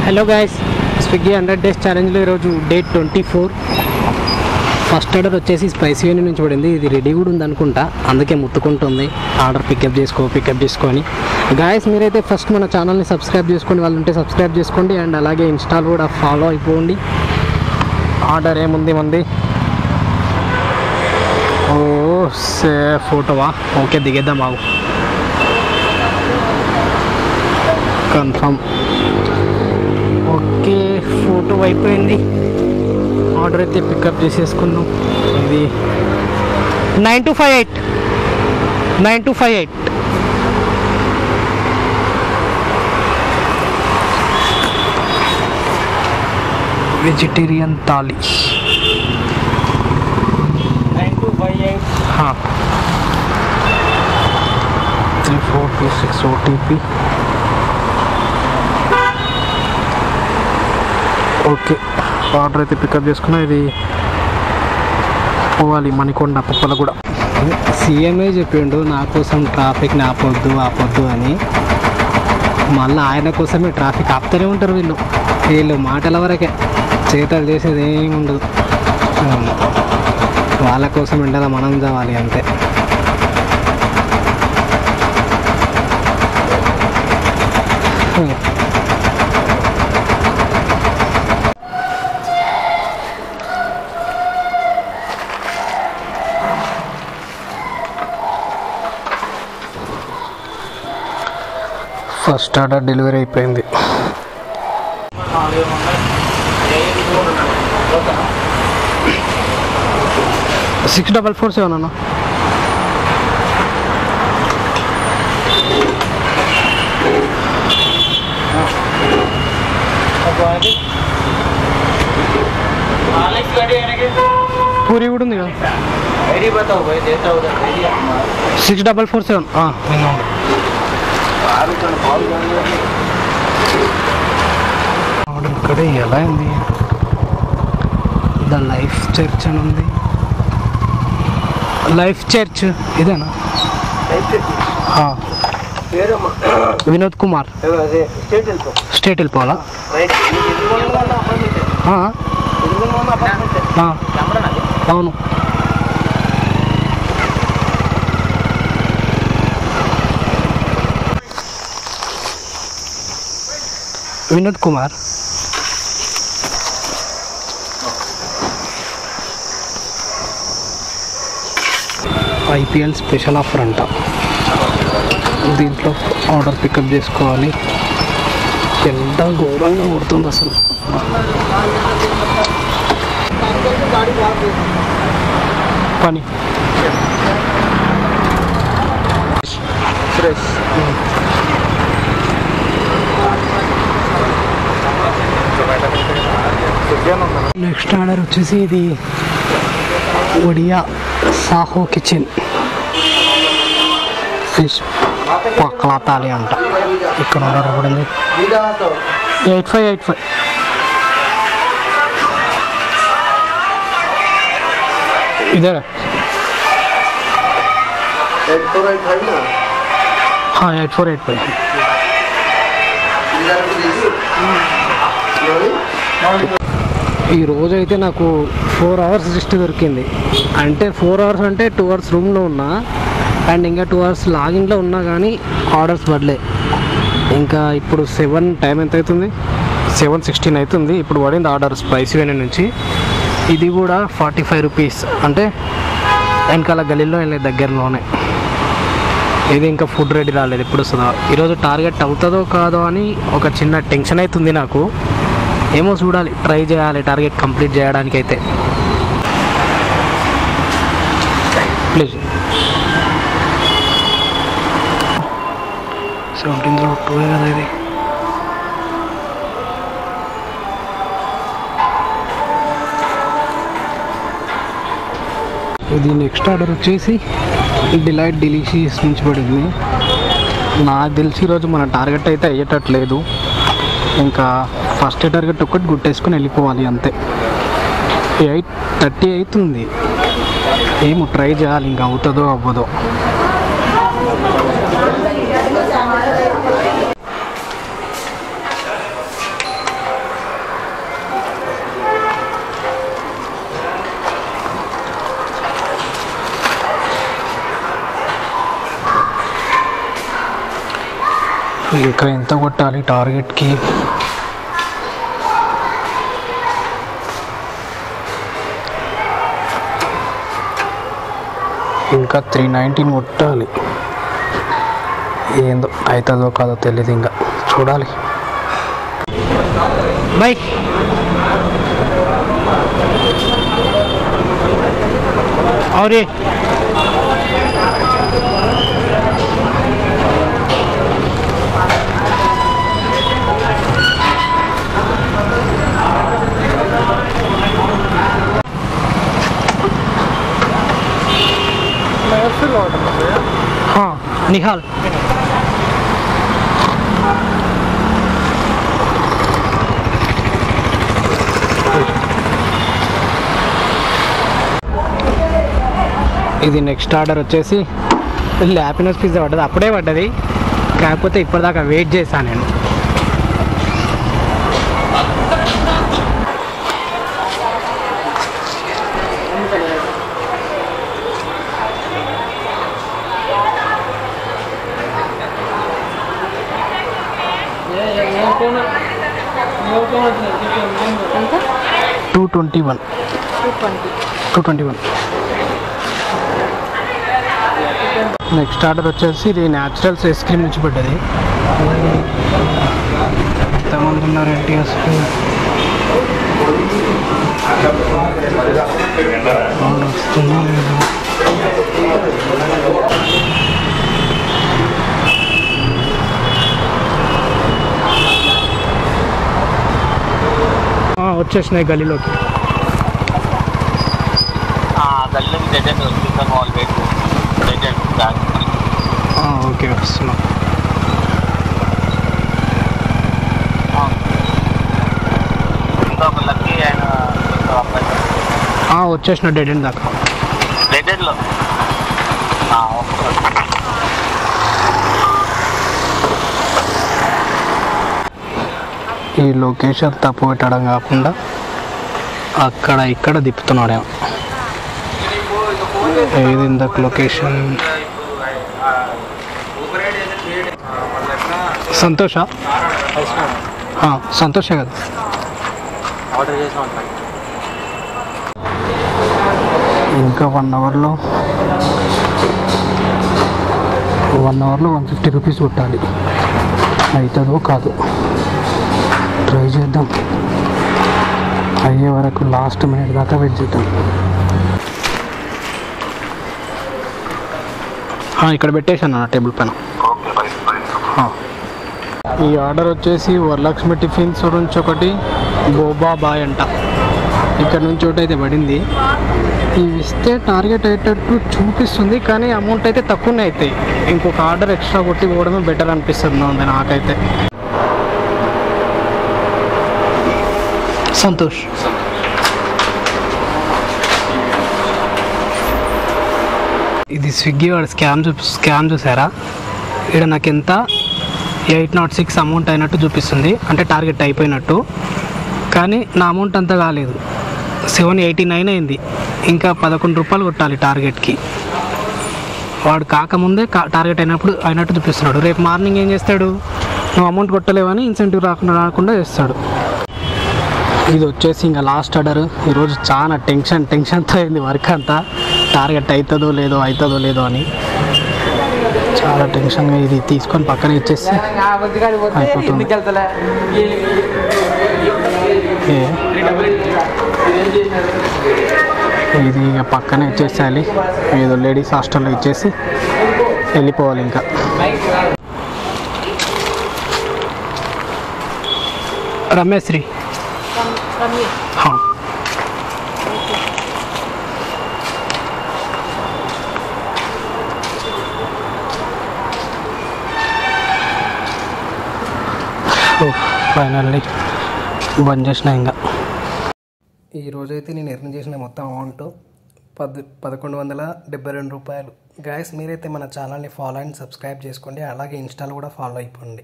Hello guys, Swiggy 100 days ఛాలెంజ్లో ఈరోజు day 24. First order వచ్చేసి spicy వెనీ నుంచి పడింది. ఇది రెడీ కూడా ఉంది అనుకుంటా, అందుకే ముత్తుకుంటుంది ఆర్డర్ పికప్ చేసుకొని. గాయస్, మీరైతే ఫస్ట్ మన ఛానల్ని సబ్స్క్రైబ్ చేసుకోండి, వాళ్ళు ఉంటే సబ్స్క్రైబ్ చేసుకోండి. అండ్ అలాగే ఇన్స్టాల్ కూడా ఫాలో అయిపోండి. ఆర్డర్ ఏముంది మంది? ఓ ఫోటోవా? ఓకే, దిగేద్దాం బాగు. కన్ఫర్మ్. ఓకే, ఫోటో అయిపోయింది. ఆర్డర్ అయితే పికప్ చేసేసుకున్నాం. ఇది 9258 vegetarian thali 9258. 3426 OTP. Okay, order అయితే పికప్ చేసుకున్నా. ఇది పోవాలి మణికొండ పుప్పల కూడా. సీఎంఏ చెప్పిండు నా కోసం ట్రాఫిక్ని ఆపొద్దు అని. మళ్ళీ ఆయన కోసమే ట్రాఫిక్ ఆపుతూనే ఉంటారు వీళ్ళు మాటల వరకే, చేతలు చేసేది ఏమి ఉండదు. వాళ్ళ కోసం ఎండలో మనం చవాలి అంతే. ఫస్ట్ ఆర్డర్ డెలివరీ అయిపోయింది. 6447 అన్న. పూరి కూడా ఉంది కదా. 6447. ఇక్కడ ఎలా ఉంది? ద లైఫ్ చర్చ్ అని ఉంది. లైఫ్ చర్చ్ ఇదేనా? వినోద్ కుమార్ స్టేట్ వెళ్ళిపోవాలా? అవును. Vinod Kumar. IPL special offer అంట. దీంట్లో ఆర్డర్ పికప్ చేసుకోవాలి. ఎంత ఘోరంగా కొడుతుంది అసలు. పని నెక్స్ట్ ఆర్డర్ వచ్చేసి ఇది ఒడియా సాహో కిచెన్ ఫిష్ పక్లా తాలి అంట. ఇక్కడ ఆర్డర్ పడింది 8585. ఇదేరా? 8485. ఈ రోజు అయితే నాకు 4 అవర్స్ జస్ట్ దొరికింది. అంటే 4 అవర్స్ అంటే 2 అవర్స్ రూమ్లో ఉన్నా అండ్ ఇంకా 2 అవర్స్ లాగిన్లో ఉన్నా కానీ ఆర్డర్స్ పడలే. ఇంకా ఇప్పుడు 7 టైం ఎంత అవుతుంది? 7:16 అవుతుంది. ఇప్పుడు పడింది ఆర్డర్ స్పైసీ వెనీ నుంచి. ఇది కూడా 45 రూపీస్. అంటే వెనకాల గలీలో వెళ్ళే దగ్గరలోనే. ఇది ఇంకా ఫుడ్ రెడీ రాలేదు, ఎప్పుడు వస్తుందో. ఈరోజు టార్గెట్ అవుతుందో కాదో అని ఒక చిన్న టెన్షన్ అవుతుంది నాకు. ఏమో చూడాలి, ట్రై చేయాలి టార్గెట్ కంప్లీట్ చేయడానికి. అయితే ప్లీజ్ 1702 కదా ఇది. ఇది నెక్స్ట్ ఆర్డర్ వచ్చేసి డిలైట్ డెలిషియస్ నుంచి పడింది. నాకు తెలిసి ఈరోజు మన టార్గెట్ అయితే అయ్యేటట్లేదు. ఇంకా ఫస్ట్ టార్గెట్ ఒకటి గుట్టేసుకొని వెళ్ళిపోవాలి అంతే. 8:30 అవుతుంది. ఏమో ట్రై చేయాలి, ఇంకా అవుతుందో అవ్వదో. ఇంకా ఎంత కొట్టాలి టార్గెట్కి? ఇంకా 319 కొట్టాలి. ఏందో అవుతుందో కాదో తెలియదు, ఇంకా చూడాలి. బై అవురే हाँ निहाल ఇది నెక్స్ట్ ఆర్డర్ వచ్చేసి హ్యాపీనెస్ పిజ్జా పడ్డది, అప్పుడే పడ్డది. కాకపోతే ఇప్పటిదాకా వెయిట్ చేశాను నేను. $221. నెక్స్ట్ ఆర్డర్ వచ్చేసి ఇది న్యాచురల్స్ ఐస్ క్రీమ్ నుంచి పడ్డది. ఎంతమంది ఉన్నారు ఏంటి అసలు? వస్తుందా లేదు? వచ్చేసినాయి గల్లీలోకి. ఓకే వస్తున్నా. వచ్చేసిన డెడ్ ఎండ్ దాకా. ఈ లొకేషన్ తప్పు పెట్టడం కాకుండా అక్కడ ఇక్కడ తిప్పుతున్నాడేమో. ఏది ఇందాక లొకేషన్? సంతోషా? సంతోషే కదా. ఇంకా 1 అవర్లో 150 రూపీస్ కొట్టాలి. అవుతుందో కాదు ట్రై చేద్దాం. అయ్యే వరకు లాస్ట్ మినిట్ దాకా వెయిట్ చేద్దాం. ఇక్కడ పెట్టేశాను నా టేబుల్ పైన. ఈ ఆర్డర్ వచ్చేసి వరలక్ష్మి టిఫిన్స్ నుంచి ఒకటి, బోబా బాయ్ అంట, ఇక్కడ నుంచి ఒకటి అయితే పడింది. ఇవి ఇస్తే టార్గెట్ అయ్యేటట్టు చూపిస్తుంది, కానీ అమౌంట్ అయితే తక్కువనే అవుతాయి. ఇంకొక ఆర్డర్ ఎక్స్ట్రా కొట్టి పోవడమే బెటర్ అనిపిస్తుంది నాకైతే. సంతోష్ ఇది స్విగ్గీ వాడు స్కామ్ చూసారా? ఇక్కడ నాకు ఎంత 806 అమౌంట్ అయినట్టు చూపిస్తుంది, అంటే టార్గెట్ అయిపోయినట్టు. కానీ నా అమౌంట్ అంతా కాలేదు, 789 అయింది. ఇంకా 11 రూపాయలు కొట్టాలి టార్గెట్కి. వాడు కాకముందే టార్గెట్ అయినట్టు చూపిస్తున్నాడు. రేపు మార్నింగ్ ఏం చేస్తాడు? నువ్వు అమౌంట్ కొట్టలేవని ఇన్సెంటివ్ రాకుండా చేస్తాడు. ఇది వచ్చేసి ఇంకా లాస్ట్ ఆర్డర్. ఈరోజు చాలా టెన్షన్తో అయింది వర్క్ అంతా. టార్గెట్ అవుతుందో లేదో అని చాలా టెన్షన్గా. ఇది తీసుకొని పక్కన ఇచ్చేసి అయిపోతుంది. ఇది ఇక పక్కనే ఇచ్చేసేయాలి, ఏదో లేడీస్ హాస్టల్లో ఇచ్చేసి వెళ్ళిపోవాలి. ఇంకా రమేశ్రీ ఫైనల్లీ బంద్ చేసిన. ఇంకా ఈరోజైతే నేను ఎర్న్ చేసిన మొత్తం అమౌంట్ 1172 రూపాయలు. గాయస్, మీరైతే మన ఛానల్ని ఫాలో అండ్ సబ్స్క్రైబ్ చేసుకోండి, అలాగే ఇన్స్టాలో కూడా ఫాలో అయిపోండి.